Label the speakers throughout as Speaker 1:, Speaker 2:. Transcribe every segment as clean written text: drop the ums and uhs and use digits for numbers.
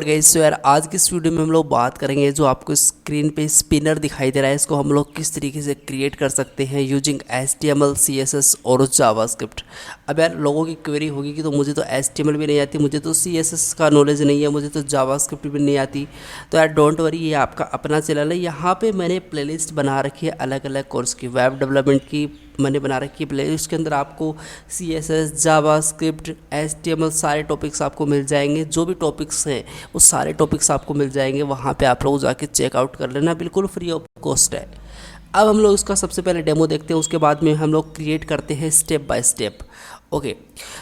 Speaker 1: Alright guys, सो यार आज की इस वीडियो में हम लोग बात करेंगे जो आपको स्क्रीन पे स्पिनर दिखाई दे रहा है, इसको हम लोग किस तरीके से क्रिएट कर सकते हैं यूजिंग HTML, CSS और जावास्क्रिप्ट। अब यार लोगों की क्वेरी होगी कि तो मुझे तो HTML भी नहीं आती, मुझे तो CSS का नॉलेज नहीं है, मुझे तो जावास्क्रिप्ट भी नहीं आती। तो यार डोंट वरी, ये आपका अपना चैनल है। यहाँ पे मैंने प्लेलिस्ट बना रखी है अलग अलग कोर्स की, वेब डेवलपमेंट की मैंने बना रखी है प्लेलिस्ट। के अंदर आपको CSS, जावास्क्रिप्ट, HTML सारे टॉपिक्स आपको मिल जाएंगे। जो भी टॉपिक्स हैं वो सारे टॉपिक्स आपको मिल जाएंगे, वहाँ पे आप लोग जाके चेकआउट कर लेना, बिल्कुल फ्री ऑफ कॉस्ट है। अब हम लोग इसका सबसे पहले डेमो देखते हैं, उसके बाद में हम लोग क्रिएट करते हैं स्टेप बाय स्टेप। ओके,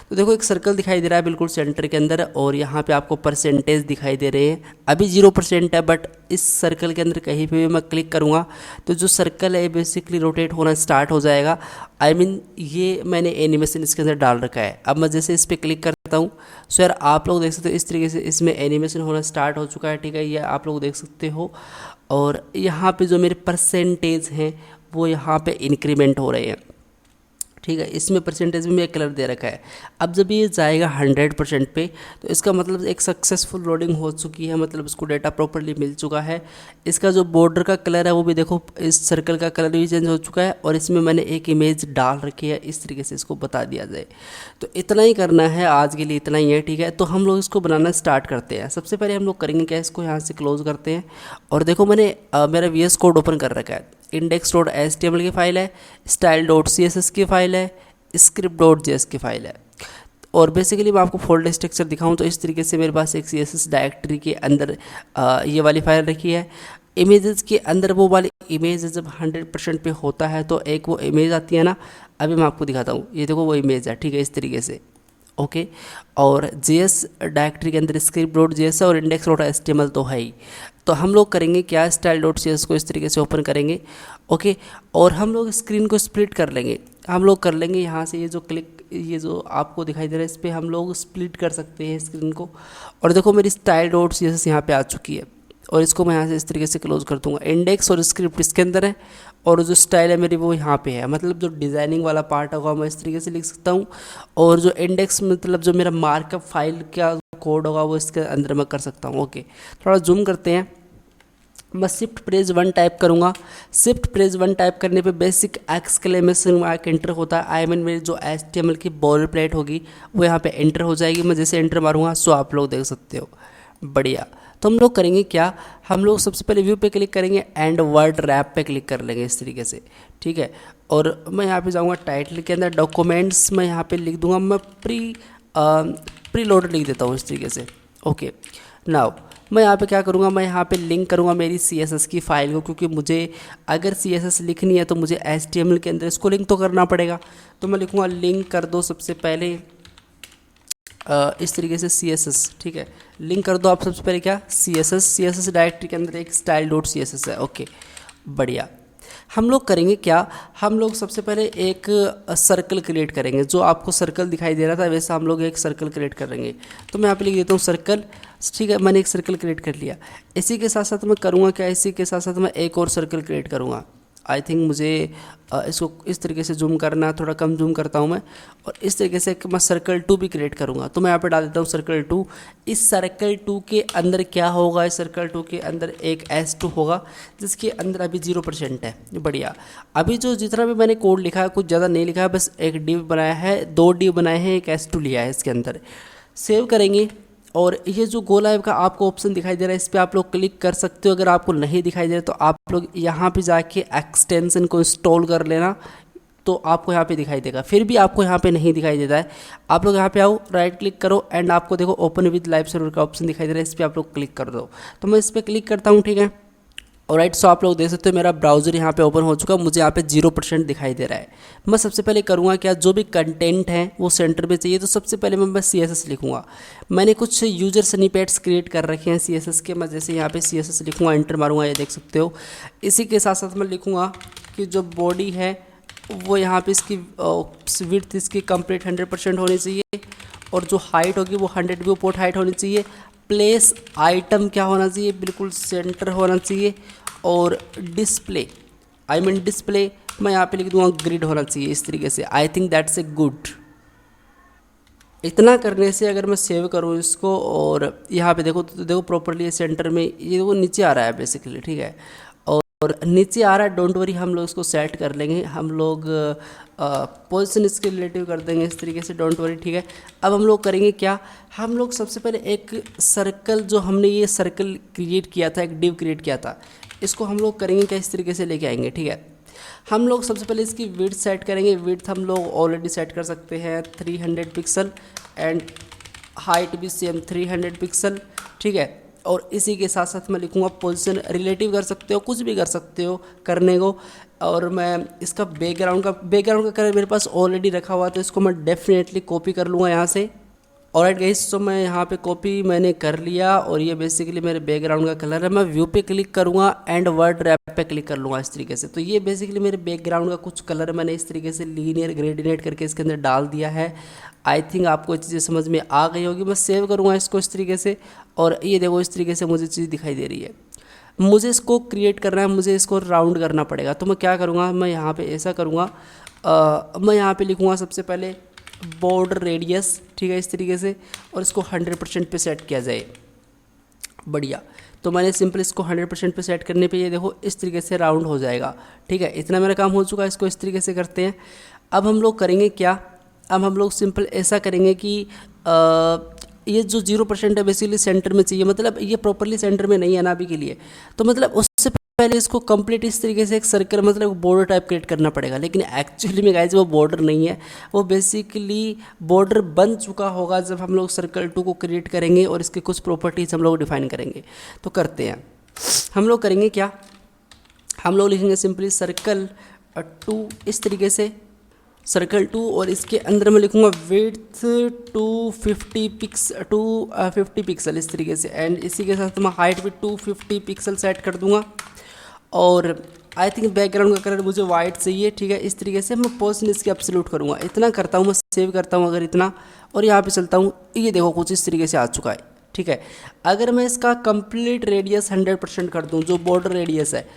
Speaker 1: तो देखो एक सर्कल दिखाई दे रहा है बिल्कुल सेंटर के अंदर, और यहाँ पे आपको परसेंटेज दिखाई दे रहे हैं। अभी 0% है, बट इस सर्कल के अंदर कहीं पे भी मैं क्लिक करूँगा तो जो सर्कल है बेसिकली रोटेट होना स्टार्ट हो जाएगा। आई मीन ये मैंने एनिमेशन इसके अंदर डाल रखा है। अब मैं जैसे इस पर क्लिक करता हूँ, सो यार आप लोग देख सकते हो इस तरीके से इसमें एनिमेशन होना स्टार्ट हो चुका है। ठीक है, ये आप लोग देख सकते हो। और यहाँ पे जो मेरे परसेंटेज हैं वो यहाँ पे इंक्रीमेंट हो रहे हैं। ठीक है, इसमें परसेंटेज में कलर दे रखा है। अब जब ये जाएगा 100% पे, तो इसका मतलब एक सक्सेसफुल लोडिंग हो चुकी है, मतलब इसको डेटा प्रॉपर्ली मिल चुका है। इसका जो बॉर्डर का कलर है वो भी देखो, इस सर्कल का कलर भी चेंज हो चुका है, और इसमें मैंने एक इमेज डाल रखी है। इस तरीके से इसको बता दिया जाए तो इतना ही करना है आज के लिए, इतना ही है। ठीक है, तो हम लोग इसको बनाना स्टार्ट करते हैं। सबसे पहले हम लोग करेंगे क्या, इसको यहाँ से क्लोज करते हैं। और देखो मैंने मेरा VS कोड ओपन कर रखा है। index.html की फाइल है, style.css की फाइल है, script.js की फाइल है। और बेसिकली मैं आपको फोल्डर स्ट्रक्चर दिखाऊं तो इस तरीके से मेरे पास एक CSS डायरेक्टरी के अंदर ये वाली फाइल रखी है। इमेजेस के अंदर वो वाली इमेज जब 100% पे होता है तो एक वो इमेज आती है ना, अभी मैं आपको दिखाता हूँ। ये देखो वो इमेज है। ठीक है, इस तरीके से। ओके, और JS डायरेक्टरी के अंदर script.js और index.html तो है ही। तो हम लोग करेंगे क्या, style.cs को इस तरीके से ओपन करेंगे। ओके, और हम लोग स्क्रीन को स्प्लिट कर लेंगे। हम लोग कर लेंगे यहाँ से, ये जो आपको दिखाई दे रहा है इस पर हम लोग स्प्लिट कर सकते हैं स्क्रीन को। और देखो मेरी style.cs यहाँ पे आ चुकी है, और इसको मैं यहाँ से इस तरीके से क्लोज कर दूँगा। इंडेक्स और स्क्रिप्ट इसके अंदर है, और जो स्टाइल है मेरी वो यहाँ पे है। मतलब जो डिज़ाइनिंग वाला पार्ट होगा मैं इस तरीके से लिख सकता हूँ, और जो इंडेक्स मतलब जो मेरा मार्कअप फाइल का कोड होगा वो इसके अंदर मैं कर सकता हूँ। ओके, थोड़ा जूम करते हैं। मैं शिफ्ट प्रेस 1 टाइप करूँगा। शिफ्ट प्रेस 1 टाइप करने पे बेसिक एक्सक्लेमेशन मार्क एंटर होता है। आई मीन मेरी जो HTML की बॉर्डर प्लेट होगी वो यहाँ पे एंटर हो जाएगी। मैं जैसे एंटर मारूँगा सो आप लोग देख सकते हो। बढ़िया, तो हम लोग करेंगे क्या, हम लोग सबसे पहले व्यू पे क्लिक करेंगे एंड वर्ड रैप पे क्लिक कर लेंगे इस तरीके से। ठीक है, और मैं यहाँ पे जाऊँगा टाइटल के अंदर डॉक्यूमेंट्स, मैं यहाँ पे लिख दूँगा, मैं प्री लोड लिख देता हूँ इस तरीके से। ओके, नाउ मैं यहाँ पे क्या करूँगा, मैं यहाँ पे लिंक करूँगा मेरी CSS की फ़ाइल को, क्योंकि मुझे अगर CSS लिखनी है तो मुझे HTML के अंदर इसको लिंक तो करना पड़ेगा। तो मैं लिखूँगा लिंक कर दो सबसे पहले इस तरीके से CSS। ठीक है, लिंक कर दो आप सबसे पहले क्या, CSS डायरेक्टरी के अंदर एक style.css है। ओके, बढ़िया। हम लोग करेंगे क्या, हम लोग सबसे पहले एक सर्कल क्रिएट करेंगे। जो आपको सर्कल दिखाई दे रहा था वैसा हम लोग एक सर्कल क्रिएट करेंगे। तो मैं यहाँ पे लिख देता हूँ सर्कल। ठीक है, मैंने एक सर्कल क्रिएट कर लिया। इसी के साथ साथ मैं करूँगा क्या, इसी के साथ साथ मैं एक और सर्कल क्रिएट करूँगा। आई थिंक मुझे इसको इस तरीके से जूम करना, थोड़ा कम जूम करता हूँ मैं, और इस तरीके से मैं सर्कल 2 भी क्रिएट करूँगा। तो मैं यहाँ पे डाल देता हूँ सर्कल 2। इस सर्कल 2 के अंदर क्या होगा, इस सर्कल 2 के अंदर एक S2 होगा जिसके अंदर अभी 0% है। बढ़िया, अभी जो जितना भी मैंने कोड लिखा है कुछ ज़्यादा नहीं लिखा है, बस एक div बनाया है, 2 div बनाए हैं, एक S2 लिया है इसके अंदर। सेव करेंगे, और ये जो गो लाइव का आपको ऑप्शन दिखाई दे रहा है इस पर आप लोग क्लिक कर सकते हो। अगर आपको नहीं दिखाई दे रहा तो आप लोग यहाँ पे जाके एक्सटेंशन को इंस्टॉल कर लेना, तो आपको यहाँ पे दिखाई देगा। फिर भी आपको यहाँ पे नहीं दिखाई देता है, आप लोग यहाँ पे आओ, राइट क्लिक करो, एंड आपको देखो ओपन विद लाइव सर्वर का ऑप्शन दिखाई दे रहा है, इस पर आप लोग क्लिक कर दो। तो मैं इस पर क्लिक करता हूँ। ठीक है, ऑलराइट, सो आप लोग देख सकते हो मेरा ब्राउज़र यहाँ पे ओपन हो चुका, मुझे यहाँ पे 0% दिखाई दे रहा है। मैं सबसे पहले करूँगा क्या, जो भी कंटेंट है वो सेंटर पे चाहिए, तो सबसे पहले मैं बस CSS लिखूँगा। मैंने कुछ यूजर स्निपेट्स क्रिएट कर रखे हैं CSS के। मैं जैसे यहाँ पे CSS लिखूँगा, एंटर मारूँगा, ये देख सकते हो। इसी के साथ साथ मैं लिखूँगा कि जो बॉडी है वो यहाँ पे इसकी विड्थ इसकी कंप्लीट 100% होनी चाहिए, और जो हाइट होगी वो 100 व्यू पोर्ट हाइट होनी चाहिए। प्लेस आइटम क्या होना चाहिए, बिल्कुल सेंटर होना चाहिए। और डिस्प्ले मैं यहाँ पे लिख दूँगा ग्रिड होना चाहिए इस तरीके से। I think that's a good. इतना करने से अगर मैं सेव करूँ इसको और यहाँ पे देखो तो देखो प्रॉपरली सेंटर में ये वो नीचे आ रहा है बेसिकली, ठीक है। और नीचे आ रहा है, डोंट वरी, हम लोग इसको सेट कर लेंगे, हम लोग पोजीशन इसके रिलेटिव कर देंगे इस तरीके से, डोंट वरी, ठीक है। अब हम लोग करेंगे क्या, हम लोग सबसे पहले एक सर्कल, जो हमने ये सर्कल क्रिएट किया था, एक डिव क्रिएट किया था, इसको हम लोग करेंगे क्या, इस तरीके से लेके आएंगे, ठीक है। हम लोग सबसे पहले इसकी विड्थ सेट करेंगे, विड्थ हम लोग ऑलरेडी सेट कर सकते हैं 300 पिक्सल एंड हाइट भी सेम 300 पिक्सल, ठीक है। और इसी के साथ साथ मैं लिखूँगा पोजीशन, रिलेटिव कर सकते हो, कुछ भी कर सकते हो करने को। और मैं इसका बैकग्राउंड का कलर मेरे पास ऑलरेडी रखा हुआ है, तो इसको मैं डेफिनेटली कॉपी कर लूँगा यहाँ से। ऑलराइट गाइस, तो मैं यहाँ पे कॉपी मैंने कर लिया और ये बेसिकली मेरे बैकग्राउंड का कलर है। मैं व्यू पे क्लिक करूँगा एंड वर्ड रैप पे क्लिक कर लूँगा इस तरीके से। तो ये बेसिकली मेरे बैकग्राउंड का कुछ कलर मैंने इस तरीके से लीनियर ग्रेडिनेट करके इसके अंदर डाल दिया है। आई थिंक आपको चीज़ें समझ में आ गई होगी। मैं सेव करूँगा इसको इस तरीके से और ये देखो इस तरीके से मुझे चीज़ दिखाई दे रही है। मुझे इसको क्रिएट करना है, मुझे इसको राउंड करना पड़ेगा। तो मैं क्या करूँगा, मैं यहाँ पे ऐसा करूँगा, मैं यहाँ पे लिखूँगा सबसे पहले बॉर्डर रेडियस, ठीक है, इस तरीके से, और इसको 100% पे सेट किया जाए। बढ़िया, तो मैंने सिंपल इसको 100% पे सेट करने पे ये देखो इस तरीके से राउंड हो जाएगा, ठीक है। इतना मेरा काम हो चुका है, इसको इस तरीके से करते हैं। अब हम लोग करेंगे क्या, अब हम लोग सिंपल ऐसा करेंगे कि ये जो 0% है बेसिकली सेंटर में चाहिए, मतलब ये प्रॉपरली सेंटर में नहीं है ना अभी के लिए। तो मतलब उससे पहले इसको कंप्लीट इस तरीके से एक सर्कल, मतलब बॉर्डर टाइप क्रिएट करना पड़ेगा। लेकिन एक्चुअली में गाइस वो बॉर्डर नहीं है, वो बेसिकली बॉर्डर बन चुका होगा जब हम लोग सर्कल 2 को क्रिएट करेंगे और इसके कुछ प्रॉपर्टीज हम लोग डिफाइन करेंगे। तो करते हैं, हम लोग करेंगे क्या, हम लोग लिखेंगे सिंपली सर्कल 2 इस तरीके से, सर्कल 2, और इसके अंदर मैं लिखूँगा विड्थ 250 पिक्सल इस तरीके से, एंड इसी के साथ मैं हाइट भी 250 पिक्सल सेट कर दूँगा। और आई थिंक बैकग्राउंड का कलर मुझे वाइट चाहिए, ठीक है। इस तरीके से मैं पोजीशन इसकी एब्सोल्यूट करूँगा, इतना करता हूँ, मैं सेव करता हूँ अगर इतना, और यहाँ पे चलता हूँ, ये देखो कुछ इस तरीके से आ चुका है, ठीक है। अगर मैं इसका कंप्लीट रेडियस 100% कर दूँ, जो बॉर्डर रेडियस है,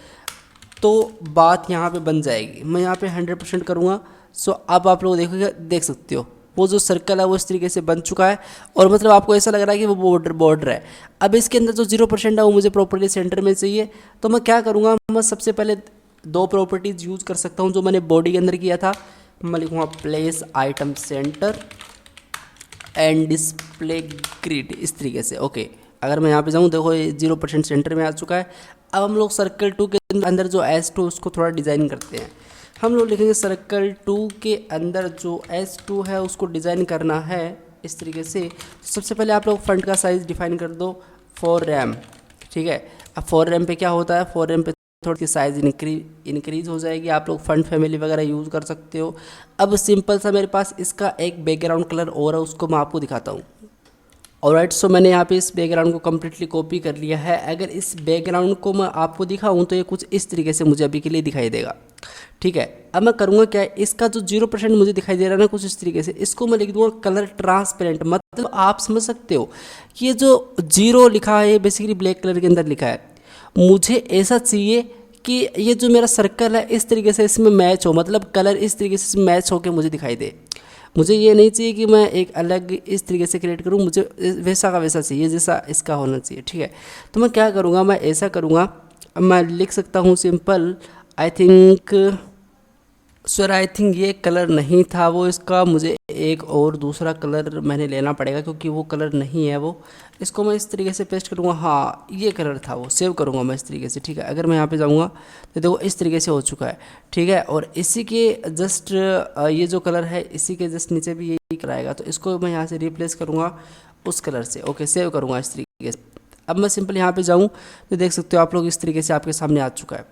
Speaker 1: तो बात यहाँ पे बन जाएगी। मैं यहाँ पे 100% करूँगा। सो अब आप लोग देखोगे, देख सकते हो वो जो सर्कल है वो इस तरीके से बन चुका है, और मतलब आपको ऐसा लग रहा है कि वो बॉर्डर है। अब इसके अंदर जो 0% है वो मुझे प्रॉपर्ली सेंटर में चाहिए। तो मैं क्या करूँगा, मैं सबसे पहले 2 प्रॉपर्टीज़ यूज़ कर सकता हूँ जो मैंने बॉडी के अंदर किया था। मैं लिखूँगा place item centre and display grid इस तरीके से, ओके। अगर मैं यहाँ पे जाऊँ, देखो ये 0% सेंटर में आ चुका है। अब हम लोग सर्कल 2 के अंदर जो S2 उसको थोड़ा डिज़ाइन करते हैं। हम लोग लिखेंगे सर्कल 2 के अंदर जो S2 है उसको डिज़ाइन करना है इस तरीके से। सबसे पहले आप लोग फ्रंट का साइज़ डिफाइन कर दो 4 रैम, ठीक है। अब 4 रैम पे क्या होता है, 4 रैम पे थोड़ी साइज़ इंक्रीज हो जाएगी। आप लोग फंट फैमिली वगैरह यूज़ कर सकते हो। अब सिंपल सा मेरे पास इसका एक बैकग्राउंड कलर और है, उसको मैं आपको दिखाता हूँ। ऑलराइट, सो मैंने यहाँ पे इस बैकग्राउंड को कम्प्लीटली कॉपी कर लिया है। अगर इस बैकग्राउंड को मैं आपको दिखाऊँ तो ये कुछ इस तरीके से मुझे अभी के लिए दिखाई देगा, ठीक है। अब मैं करूँगा क्या, इसका जो 0% मुझे दिखाई दे रहा है ना कुछ इस तरीके से, इसको मैं लिख दूँगा कलर ट्रांसपेरेंट। मतलब आप समझ सकते हो कि ये जो 0 लिखा है ये बेसिकली ब्लैक कलर के अंदर लिखा है। मुझे ऐसा चाहिए कि ये जो मेरा सर्कल है इस तरीके से इसमें मैच हो, मतलब कलर इस तरीके से मैच होकर मुझे दिखाई दे। मुझे ये नहीं चाहिए कि मैं एक अलग इस तरीके से क्रिएट करूँ, मुझे वैसा का वैसा चाहिए जैसा इसका होना चाहिए, ठीक है। तो मैं क्या करूँगा, मैं ऐसा करूँगा, मैं लिख सकता हूँ simple, I think sir, I think ये कलर नहीं था वो इसका, मुझे एक और दूसरा कलर मैंने लेना पड़ेगा क्योंकि वो कलर नहीं है वो। इसको मैं इस तरीके से पेस्ट करूँगा, हाँ ये कलर था वो, सेव करूँगा मैं इस तरीके से, ठीक है। अगर मैं यहाँ पे जाऊँगा तो देखो इस तरीके से हो चुका है, ठीक है। और इसी के जस्ट ये जो कलर है इसी के जस्ट नीचे भी यही कलर आएगा, तो इसको मैं यहाँ से रिप्लेस करूँगा उस कलर से, ओके। सेव करूँगा इस तरीके से। अब मैं सिंपल यहाँ पर जाऊँ तो देख सकते हो आप लोग इस तरीके से आपके सामने आ चुका है।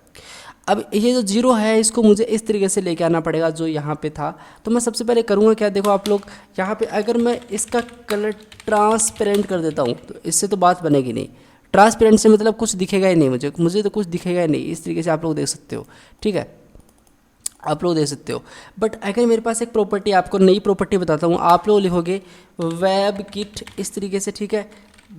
Speaker 1: अब ये जो 0 है इसको मुझे इस तरीके से लेके आना पड़ेगा जो यहाँ पे था। तो मैं सबसे पहले करूँगा क्या, देखो आप लोग यहाँ पे अगर मैं इसका कलर ट्रांसपेरेंट कर देता हूँ तो इससे तो बात बनेगी नहीं। ट्रांसपेरेंट से मतलब कुछ दिखेगा ही नहीं, मुझे तो कुछ दिखेगा ही नहीं। इस तरीके से आप लोग देख सकते हो, ठीक है, आप लोग देख सकते हो। बट अगर मेरे पास एक प्रॉपर्टी, आपको नई प्रॉपर्टी बताता हूँ, आप लोग लिखोगे वेब किट इस तरीके से, ठीक है,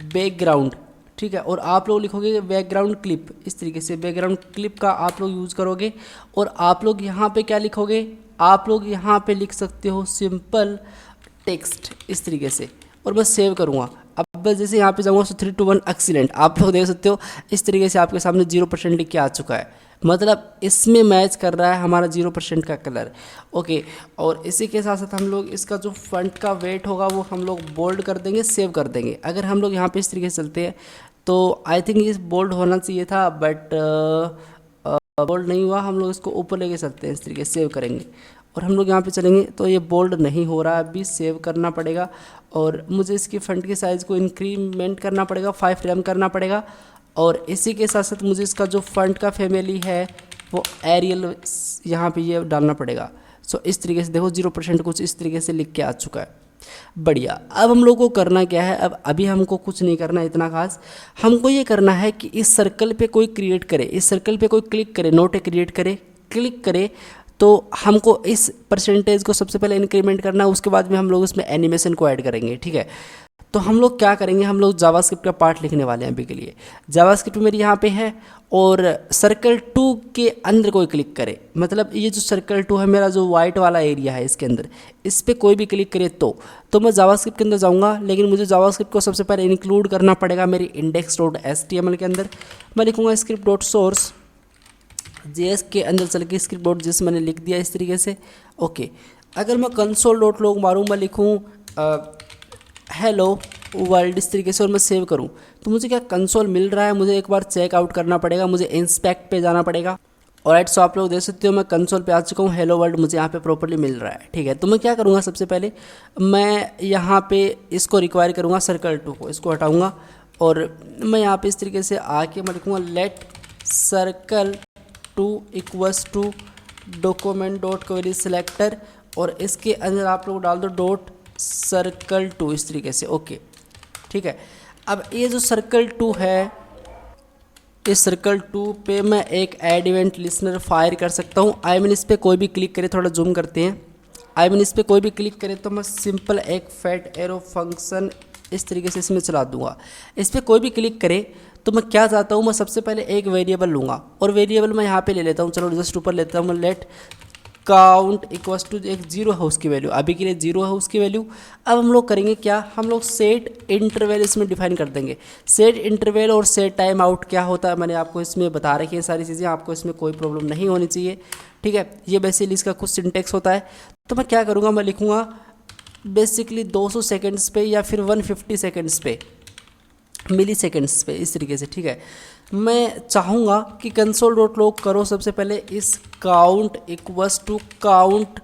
Speaker 1: बैकग्राउंड, ठीक है। और आप लोग लिखोगे बैकग्राउंड क्लिप इस तरीके से, बैकग्राउंड क्लिप का आप लोग यूज़ करोगे। और आप लोग यहाँ पे क्या लिखोगे, आप लोग यहाँ पे लिख सकते हो सिंपल टेक्स्ट इस तरीके से, और बस सेव करूँगा। अब बस जैसे यहाँ पे जाऊँगा तो 3 2 1 एक्सीलेंट, आप लोग देख सकते हो इस तरीके से आपके सामने 0% लिख के आ चुका है। मतलब इसमें मैच कर रहा है हमारा 0% का कलर। ओके, और इसी के साथ साथ हम लोग इसका जो फ्रंट का वेट होगा वो हम लोग बोल्ड कर देंगे, सेव कर देंगे। अगर हम लोग यहाँ पे इस तरीके से चलते हैं तो आई थिंक ये बोल्ड होना चाहिए था, बट बोल्ड नहीं हुआ। हम लोग इसको ऊपर लेके चलते हैं, इस तरीके से सेव करेंगे और हम लोग यहाँ पे चलेंगे तो ये बोल्ड नहीं हो रहा है, अभी सेव करना पड़ेगा। और मुझे इसकी फ्रंट के साइज़ को इंक्रीमेंट करना पड़ेगा, 5 रैम करना पड़ेगा। और इसी के साथ साथ मुझे इसका जो फ्रंट का फैमिली है वो एरियल यहाँ पे ये डालना पड़ेगा। सो इस तरीके से देखो 0% कुछ इस तरीके से लिख के आ चुका है। बढ़िया। अब हम लोग को करना क्या है, अब अभी हमको कुछ नहीं करना इतना खास। हमको ये करना है कि इस सर्कल पे कोई क्रिएट करे, इस सर्कल पे कोई क्लिक करे, नोट क्रिएट करे, क्लिक करे तो हमको इस परसेंटेज को सबसे पहले इंक्रीमेंट करना है। उसके बाद में हम लोग इसमें एनिमेशन को ऐड करेंगे, ठीक है। तो हम लोग क्या करेंगे, हम लोग जावास्क्रिप्ट का पार्ट लिखने वाले हैं अभी के लिए। जावास्क्रिप्ट मेरी यहाँ पे है और सर्कल 2 के अंदर कोई क्लिक करे, मतलब ये जो सर्कल 2 है मेरा जो वाइट वाला एरिया है इसके अंदर, इस पर कोई भी क्लिक करे तो मैं जावास्क्रिप्ट के अंदर जाऊँगा। लेकिन मुझे जावास्क्रिप्ट को सबसे पहले इंक्लूड करना पड़ेगा मेरी index.html के अंदर। मैं लिखूँगा script.source JS के अंदर चल के script.js मैंने लिख दिया इस तरीके से। ओके, अगर मैं console.log मारूँ, मैं लिखूँ हेलो वर्ल्ड इस तरीके से और मैं सेव करूं तो मुझे क्या कंसोल मिल रहा है, मुझे एक बार चेक आउट करना पड़ेगा, मुझे इंस्पेक्ट पे जाना पड़ेगा। और राइट, सो आप लोग देख सकते हो मैं कंसोल पे आ चुका हूँ, हेलो वर्ल्ड मुझे यहाँ पे प्रॉपर्ली मिल रहा है, ठीक है। तो मैं क्या करूँगा, सबसे पहले मैं यहाँ पे इसको रिक्वायर करूँगा सर्कल 2 को, इसको हटाऊँगा और मैं यहाँ पे इस तरीके से आके मैं लिखूँगा let circle 2 equals to document.query selector और इसके अंदर आप लोग डाल दो डॉट सर्कल 2 इस तरीके से। ओके, ठीक है। अब ये जो सर्कल 2 है, इस सर्कल 2 पे मैं एक ऐड इवेंट लिसनर फायर कर सकता हूँ। आई मीन इस पर कोई भी क्लिक करे, थोड़ा जूम करते हैं, आई मीन इस पर कोई भी क्लिक करे तो मैं सिंपल एक फैट एरो फंक्शन इस तरीके से इसमें चला दूंगा। इस पर कोई भी क्लिक करे तो मैं क्या चाहता हूँ, मैं सबसे पहले एक वेरिएबल लूँगा और वेरिएबल मैं यहाँ पे ले लेता हूँ, चलो जस्ट ऊपर लेता हूँ मैं लेट काउंट इक्वल्स टू एक 0 है उसकी वैल्यू, अभी के लिए 0 है उसकी वैल्यू। अब हम लोग करेंगे क्या, हम लोग सेट इंटरवल इसमें डिफाइन कर देंगे। सेट इंटरवल और सेट टाइम आउट क्या होता है मैंने आपको इसमें बता रखी है सारी चीज़ें, आपको इसमें कोई प्रॉब्लम नहीं होनी चाहिए, ठीक है। ये बेसिकली इसका कुछ सिंटेक्स होता है। तो मैं क्या करूँगा, मैं लिखूँगा बेसिकली 200 सेकेंड्स पे या फिर 150 सेकेंड्स पे, मिली सेकेंड्स पे इस तरीके से, ठीक है। मैं चाहूँगा कि console.log करो सबसे पहले इस काउंट इक्वल्स टू काउंट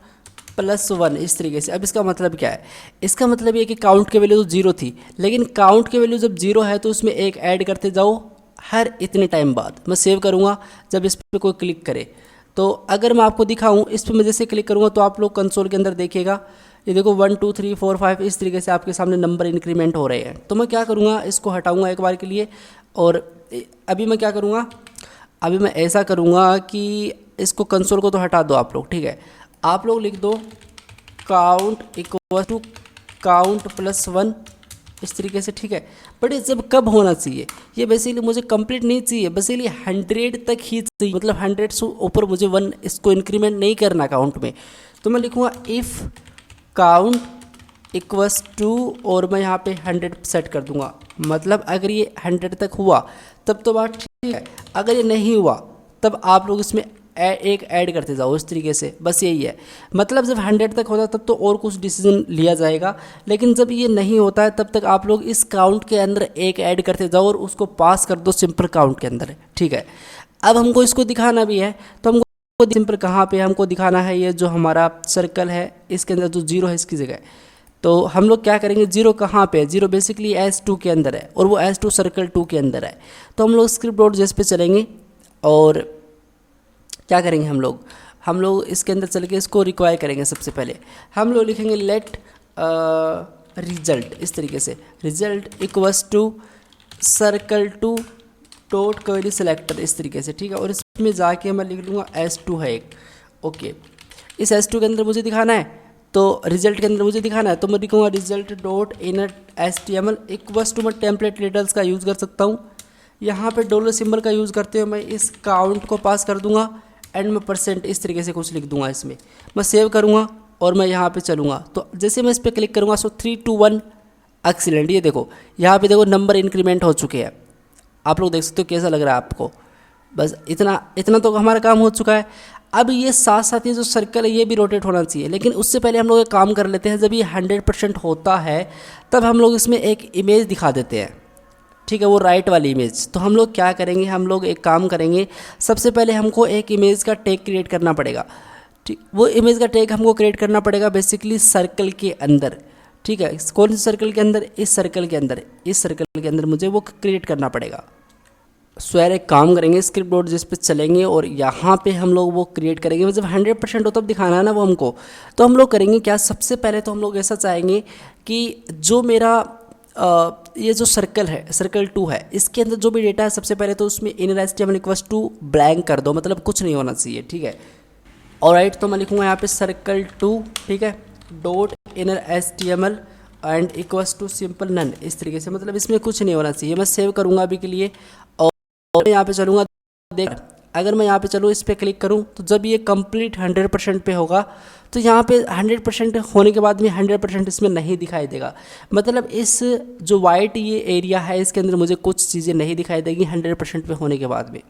Speaker 1: +1 इस तरीके से। अब इसका मतलब क्या है, इसका मतलब ये कि काउंट की वैल्यू तो 0 थी, लेकिन काउंट की वैल्यू जब 0 है तो उसमें एक ऐड करते जाओ हर इतने टाइम बाद। मैं सेव करूँगा जब इस पर कोई क्लिक करे। तो अगर मैं आपको दिखाऊँ, इस पर मैं जैसे क्लिक करूँगा तो आप लोग कंसोल के अंदर देखिएगा, ये देखो 1 2 3 4 5 इस तरीके से आपके सामने नंबर इंक्रीमेंट हो रहे हैं। तो मैं क्या करूँगा, इसको हटाऊँगा एक बार के लिए और अभी मैं क्या करूँगा, अभी मैं ऐसा करूँगा कि इसको कंसोल को तो हटा दो आप लोग, ठीक है। आप लोग लिख दो काउंट इक्वल टू काउंट +1 इस तरीके से, ठीक है। बट ये जब कब होना चाहिए, ये बेसिकली मुझे कंप्लीट नहीं चाहिए, बेसिकली 100 तक ही चाहिए, मतलब 100 से ऊपर मुझे 1 इसको इंक्रीमेंट नहीं करना काउंट में। तो मैं लिखूँगा इफ़ काउंट इक्वल्स टू और मैं यहाँ पे 100 सेट कर दूंगा। मतलब अगर ये 100 तक हुआ तब तो बात ठीक है, अगर ये नहीं हुआ तब आप लोग इसमें एक ऐड करते जाओ इस तरीके से, बस यही है। मतलब जब 100 तक होता है तब तो और कुछ डिसीजन लिया जाएगा, लेकिन जब ये नहीं होता है तब तक आप लोग इस काउंट के अंदर एक ऐड करते जाओ और उसको पास कर दो सिंपल काउंट के अंदर, ठीक है। अब हमको इसको दिखाना भी है तो हमको सिंपल कहाँ पे हमको दिखाना है, ये जो हमारा सर्कल है इसके अंदर जो 0 है इसकी जगह। तो हम लोग क्या करेंगे, 0 कहाँ पे है, 0 बेसिकली S2 के अंदर है और वो S2 सर्कल 2 के अंदर है। तो हम लोग script.js पे चलेंगे और क्या करेंगे, हम लोग इसके अंदर चल के इसको रिक्वायर करेंगे। सबसे पहले हम लोग लिखेंगे लेट रिजल्ट इस तरीके से, result equals to circle 2 dot query selector इस तरीके से, ठीक है। और इसमें जाके मैं लिख लूँगा S2 है एक। ओके, इस S2 के अंदर मुझे दिखाना है, तो रिजल्ट के अंदर मुझे दिखाना है, तो मैं लिखूँगा result dot inner HTML equals to मैं टेम्पलेट लेटर्स का यूज़ कर सकता हूँ। यहाँ पे डॉलर सिंबल का यूज़ करते हुए मैं इस काउंट को पास कर दूँगा एंड में % इस तरीके से कुछ लिख दूँगा। इसमें मैं सेव करूँगा और मैं यहाँ पे चलूँगा तो जैसे मैं इस पर क्लिक करूँगा सो 3 2 1 एक्सीलेंट। ये देखो यहाँ पे देखो नंबर इंक्रीमेंट हो चुके हैं, आप लोग देख सकते हो कैसा लग रहा है आपको। बस इतना इतना तो हमारा काम हो चुका है। अब ये साथ साथ ये जो सर्कल है ये भी रोटेट होना चाहिए, लेकिन उससे पहले हम लोग एक काम कर लेते हैं। जब ये 100% होता है तब हम लोग इसमें एक इमेज दिखा देते हैं, ठीक है, वो राइट वाली इमेज। तो हम लोग क्या करेंगे, हम लोग एक काम करेंगे, सबसे पहले हमको एक इमेज का टैग क्रिएट करना पड़ेगा। ठीक, वो इमेज का टैग हमको क्रिएट करना पड़ेगा बेसिकली सर्कल के अंदर, ठीक है। कौन से सर्कल के अंदर, इस सर्कल के अंदर, इस सर्कल के अंदर मुझे वो क्रिएट करना पड़ेगा। सो यार एक काम करेंगे, स्क्रिप्ट डॉट जिस पे चलेंगे और यहाँ पे हम लोग वो क्रिएट करेंगे। मतलब 100% हो तब दिखाना है ना वो हमको। तो हम लोग करेंगे क्या, सबसे पहले तो हम लोग ऐसा चाहेंगे कि जो मेरा ये जो सर्कल है, सर्कल 2 है, इसके अंदर जो भी डेटा है सबसे पहले तो उसमें inner HTML equals to blank कर दो, मतलब कुछ नहीं होना चाहिए, ठीक है। ऑलराइट, तो मैं लिखूँगा यहाँ पे सर्कल 2, ठीक है, dot inner HTML and equals to simple none, इस तरीके से, मतलब इसमें कुछ नहीं होना चाहिए। मैं सेव करूँगा अभी के लिए और मैं यहाँ पे चलूँगा। देख, अगर मैं यहाँ पे चलूँ, इस पर क्लिक करूँ तो जब ये कंप्लीट 100% पे होगा तो यहाँ पे 100% होने के बाद में 100% इसमें नहीं दिखाई देगा। मतलब इस जो वाइट ये एरिया है इसके अंदर मुझे कुछ चीज़ें नहीं दिखाई देगी 100% पे होने के बाद में।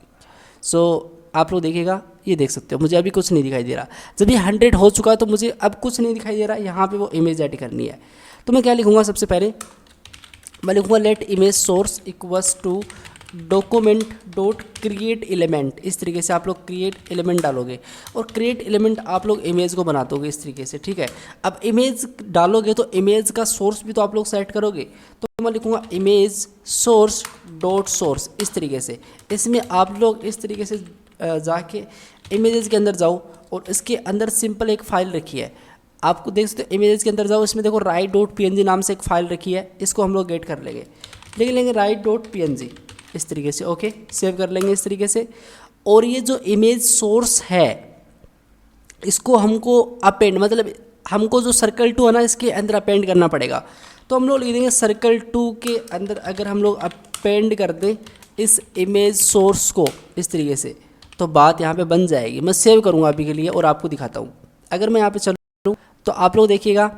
Speaker 1: सो आप लोग देखिएगा, ये देख सकते हो मुझे अभी कुछ नहीं दिखाई दे रहा। जब ये 100 हो चुका है तो मुझे अब कुछ नहीं दिखाई दे रहा, यहाँ पे वो इमेज ऐड करनी है। तो मैं क्या लिखूँगा, सबसे पहले मैं लिखूँगा let image source equals to document dot create element. इस तरीके से आप लोग क्रिएट एलिमेंट डालोगे और क्रिएट एलिमेंट आप लोग इमेज को बना दोगे इस तरीके से, ठीक है। अब इमेज डालोगे तो इमेज का सोर्स भी तो आप लोग सेट करोगे। तो मैं लिखूँगा इमेज सोर्स डॉट सोर्स, इस तरीके से। इसमें आप लोग इस तरीके से जाके इमेजेस के अंदर जाओ और इसके अंदर सिंपल एक फ़ाइल रखी है, आपको देख सकते हो। इमेजेस के अंदर जाओ, इसमें देखो राइट डॉट PNG नाम से एक फ़ाइल रखी है, इसको हम लोग गेट कर लेंगे, लिख लेंगे राइट डॉट PNG इस तरीके से। ओके, सेव कर लेंगे इस तरीके से। और ये जो इमेज सोर्स है इसको हमको अपेंड, मतलब हमको जो सर्कल 2 है ना इसके अंदर अपेंड करना पड़ेगा। तो हम लोग लिख देंगे सर्कल 2 के अंदर अगर हम लोग अपेंड कर दें इस इमेज सोर्स को इस तरीके से तो बात यहाँ पे बन जाएगी। मैं सेव करूँगा अभी के लिए और आपको दिखाता हूँ। अगर मैं यहाँ पे चलूँ तो आप लोग देखिएगा,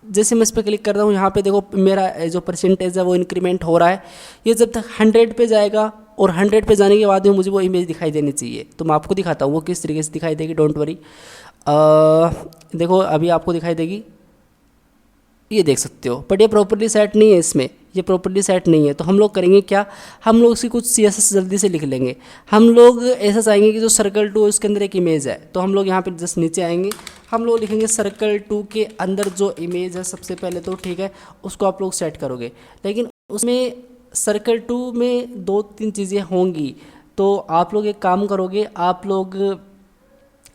Speaker 1: जैसे मैं इस पर क्लिक कर रहा हूँ यहाँ पे देखो मेरा जो परसेंटेज है वो इंक्रीमेंट हो रहा है। ये जब तक 100 पे जाएगा और 100 पे जाने के बाद में मुझे वो इमेज दिखाई देनी चाहिए। तो मैं आपको दिखाता हूँ वो किस तरीके से दिखाई देगी, डोंट वरी। देखो अभी आपको दिखाई देगी, ये देख सकते हो, बट ये प्रॉपर्ली सेट नहीं है, इसमें ये प्रॉपर्ली सेट नहीं है। तो हम लोग करेंगे क्या, हम लोग इसकी कुछ CSS जल्दी से लिख लेंगे। हम लोग ऐसा चाहेंगे कि जो सर्कल 2 उसके अंदर एक इमेज है, तो हम लोग यहाँ पे जस्ट नीचे आएंगे, हम लोग लिखेंगे सर्कल 2 के अंदर जो इमेज है सबसे पहले तो, ठीक है, उसको आप लोग सेट करोगे। लेकिन उसमें सर्कल 2 में 2-3 चीज़ें होंगी, तो आप लोग एक काम करोगे, आप लोग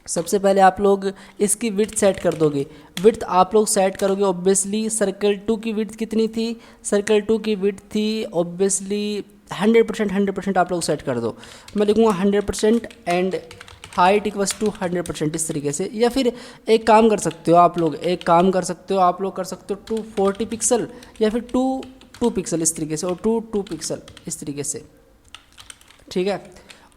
Speaker 1: सबसे पहले आप लोग इसकी विड्थ सेट कर दोगे। विड्थ आप लोग सेट करोगे ऑब्वियसली, सर्कल 2 की विड्थ कितनी थी, सर्कल 2 की विड्थ थी ऑब्वियसली 100% आप लोग सेट कर दो। मैं लिखूँगा 100% एंड हाइट इक्वल्स टू 100% इस तरीके से। या फिर एक काम कर सकते हो आप लोग, एक काम कर सकते हो आप लोग, कर सकते हो 240 पिक्सल या फिर 2 पिक्सल इस तरीके से, और 2 पिक्सल इस तरीके से, ठीक है।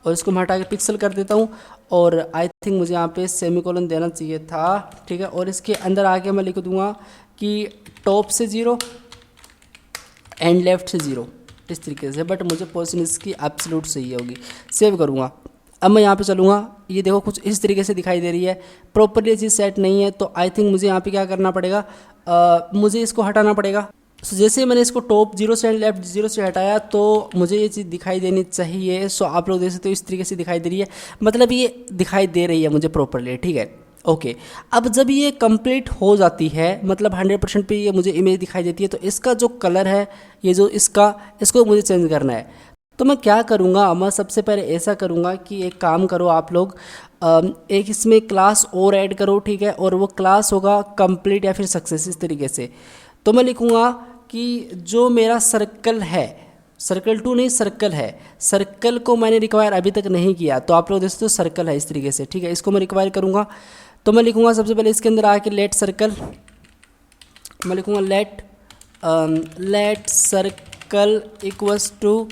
Speaker 1: और इसको मैं हटा के पिक्सल कर देता हूँ और आई थिंक मुझे यहाँ पे सेमीकोलन देना चाहिए था, ठीक है। और इसके अंदर आके मैं लिख दूँगा कि टॉप से 0 एंड लेफ्ट से 0 इस तरीके से, बट मुझे पोजीशन इसकी एब्सोल्यूट सही होगी। सेव करूँगा, अब मैं यहाँ पे चलूँगा, ये देखो कुछ इस तरीके से दिखाई दे रही है, प्रॉपर्ली चीज़ सेट नहीं है। तो आई थिंक मुझे यहाँ पे क्या करना पड़ेगा, मुझे इसको हटाना पड़ेगा। सो जैसे मैंने इसको टॉप 0 से एंड लेफ्ट 0 से हटाया तो मुझे ये चीज़ दिखाई देनी चाहिए। सो आप लोग देख सकते हो इस तरीके से दिखाई दे रही है, मतलब ये दिखाई दे रही है मुझे प्रॉपर्ली, ठीक है। ओके, अब जब ये कंप्लीट हो जाती है, मतलब 100% पे ये मुझे इमेज दिखाई देती है, तो इसका जो कलर है, ये जो इसको मुझे चेंज करना है। तो मैं क्या करूँगा, मैं सबसे पहले ऐसा करूँगा कि एक काम करो आप लोग, एक इसमें क्लास और ऐड करो, ठीक है, और वो क्लास होगा कंप्लीट या फिर सक्सेस इस तरीके से। तो मैं लिखूँगा कि जो मेरा सर्कल है, सर्कल 2 नहीं सर्कल है, सर्कल को मैंने रिक्वायर अभी तक नहीं किया, तो आप लोग देख सकते हो सर्कल है इस तरीके से, ठीक है। इसको मैं रिक्वायर करूँगा तो मैं लिखूँगा सबसे पहले इसके अंदर आके लेट सर्कल, मैं लिखूँगा let circle equals to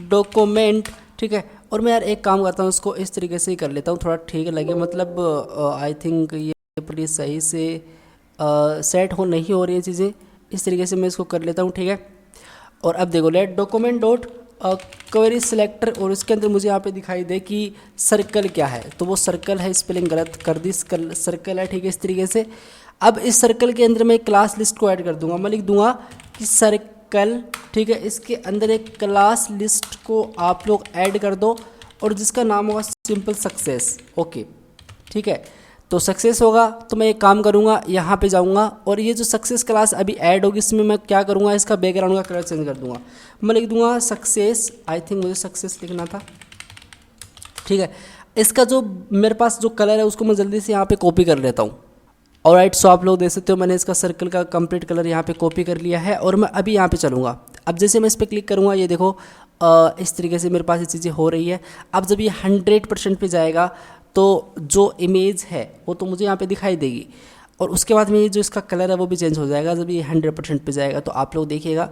Speaker 1: document, ठीक है। और मैं यार एक काम करता हूँ, उसको इस तरीके से ही कर लेता हूँ, थोड़ा ठीक लगे, मतलब आई थिंक ये पर ये सही से सेट हो नहीं हो रही है चीज़ें। इस तरीके से मैं इसको कर लेता हूँ, ठीक है। और अब देखो let document dot query selector, और इसके अंदर मुझे यहाँ पे दिखाई दे कि सर्कल क्या है, तो वो सर्कल है, स्पेलिंग गलत कर दी, सर्कल है, ठीक है। इस तरीके से अब इस सर्कल के अंदर मैं एक क्लास लिस्ट को ऐड कर दूंगा। मैं लिख दूंगा कि सर्कल, ठीक है, इसके अंदर एक क्लास लिस्ट को आप लोग ऐड कर दो और जिसका नाम होगा सिंपल सक्सेस। ओके, ठीक है। तो सक्सेस होगा तो मैं एक काम करूँगा, यहाँ पे जाऊँगा और ये जो सक्सेस क्लास अभी ऐड होगी इसमें मैं क्या करूँगा, इसका बैकग्राउंड का कलर चेंज कर दूँगा। मैं लिख दूँगा सक्सेस, आई थिंक मुझे सक्सेस लिखना था, ठीक है। इसका जो मेरे पास जो कलर है उसको मैं जल्दी से यहाँ पे कॉपी कर लेता हूँ। ऑलराइट, सो आप लोग देख सकते हो मैंने इसका सर्कल का कंप्लीट कलर यहाँ पे कॉपी कर लिया है और मैं अभी यहाँ पे चलूँगा। अब जैसे मैं इस पर क्लिक करूँगा, ये देखो इस तरीके से मेरे पास ये चीज़ें हो रही है। अब जब ये 100% पे जाएगा तो जो इमेज है वो तो मुझे यहाँ पे दिखाई देगी और उसके बाद में ये जो इसका कलर है वो भी चेंज हो जाएगा जब ये 100% पे जाएगा। तो आप लोग देखिएगा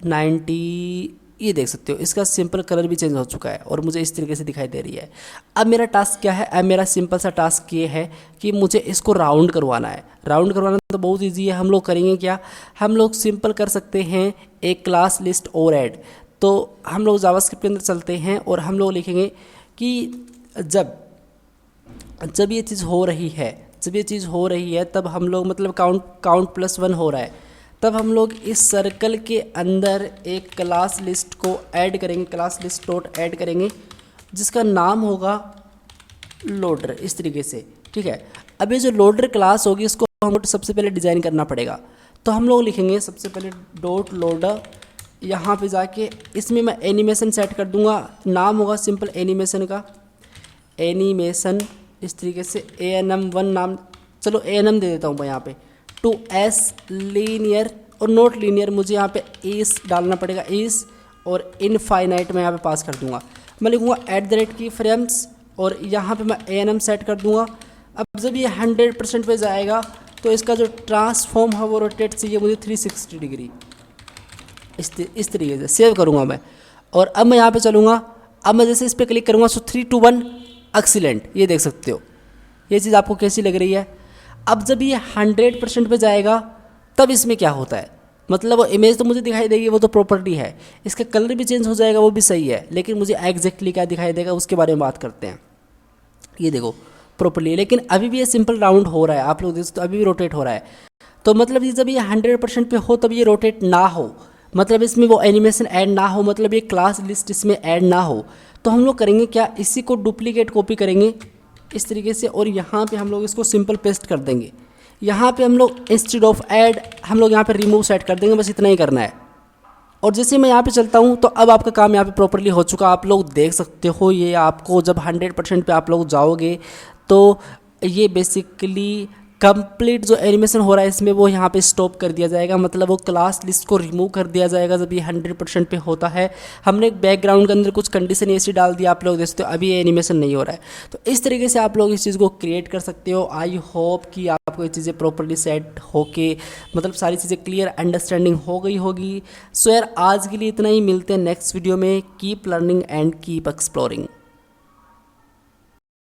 Speaker 1: 90, ये देख सकते हो इसका सिंपल कलर भी चेंज हो चुका है और मुझे इस तरीके से दिखाई दे रही है। अब मेरा टास्क क्या है, अब मेरा सिंपल सा टास्क ये है कि मुझे इसको राउंड करवाना है। राउंड करवाना तो बहुत ईजी है, हम लोग करेंगे क्या, हम लोग सिंपल कर सकते हैं एक क्लास लिस्ट और ऐड। तो हम लोग जावास्क्रिप्ट के अंदर चलते हैं और हम लोग लिखेंगे कि जब ये चीज़ हो रही है, जब ये चीज़ हो रही है तब हम लोग मतलब काउंट +1 हो रहा है, तब हम लोग इस सर्कल के अंदर एक क्लास लिस्ट को ऐड करेंगे, क्लास लिस्ट डॉट ऐड करेंगे जिसका नाम होगा लोडर, इस तरीके से, ठीक है। अब ये जो लोडर क्लास होगी इसको हमको सबसे पहले डिज़ाइन करना पड़ेगा। तो हम लोग लिखेंगे सबसे पहले डॉट लोडर, यहाँ पे जाके इसमें मैं एनिमेशन सेट कर दूंगा, नाम होगा सिंपल एनिमेशन का, एनिमेशन इस तरीके से ANM1 नाम, चलो ANM दे देता हूँ मैं यहाँ पे। टू S लीनियर और नॉट लीनियर मुझे यहाँ पे इस डालना पड़ेगा, इस और इनफाइनाइट मैं यहाँ पे पास कर दूंगा। मैं लिखूँगा @ की फ्रेम्स और यहाँ पे मैं ANM सेट कर दूंगा। अब जब ये 100% पे जाएगा तो इसका जो ट्रांसफॉर्म है वो रोटेट चाहिए मुझे 360 डिग्री, इस तरीके से सेव करूँगा मैं। और अब मैं यहाँ पे चलूँगा, अब मैं जैसे इस पर क्लिक करूँगा सो 3 2 1 एक्सीलेंट, ये देख सकते हो ये चीज़ आपको कैसी लग रही है। अब जब ये 100% पे जाएगा तब इसमें क्या होता है, मतलब वो इमेज तो मुझे दिखाई देगी, वो तो प्रॉपर्टी है, इसका कलर भी चेंज हो जाएगा वो भी सही है, लेकिन मुझे एग्जैक्टली क्या दिखाई देगा उसके बारे में बात करते हैं। ये देखो प्रॉपर्ली, लेकिन अभी भी ये सिंपल राउंड हो रहा है, आप लोग देख सकते हो अभी भी रोटेट हो रहा है। तो मतलब ये जब ये 100% पे हो तब ये रोटेट ना हो, मतलब इसमें वो एनिमेशन ऐड ना हो, मतलब ये क्लास लिस्ट इसमें ऐड ना हो, तो हम लोग करेंगे क्या, इसी को डुप्लीकेट कॉपी करेंगे इस तरीके से और यहाँ पे हम लोग इसको सिंपल पेस्ट कर देंगे। यहाँ पे हम लोग इंस्टेड ऑफ ऐड हम लोग यहाँ पे रिमूव सेट कर देंगे, बस इतना ही करना है। और जैसे मैं यहाँ पे चलता हूँ तो अब आपका काम यहाँ पे प्रॉपर्ली हो चुका, आप लोग देख सकते हो। ये आपको जब 100% पे आप लोग जाओगे तो ये बेसिकली कंप्लीट जो एनिमेशन हो रहा है इसमें वो यहाँ पे स्टॉप कर दिया जाएगा, मतलब वो क्लास लिस्ट को रिमूव कर दिया जाएगा जब ये 100% पे होता है। हमने एक बैकग्राउंड के अंदर कुछ कंडीशन ऐसी डाल दिया, आप लोग देख सकते हो अभी ये एनिमेशन नहीं हो रहा है। तो इस तरीके से आप लोग इस चीज़ को क्रिएट कर सकते हो। आई होप कि आपको ये चीज़ें प्रॉपरली सेट होके मतलब सारी चीज़ें क्लियर अंडरस्टैंडिंग हो गई होगी। सो यार आज के लिए इतना ही, मिलते हैं नेक्स्ट वीडियो में। Keep learning and keep exploring.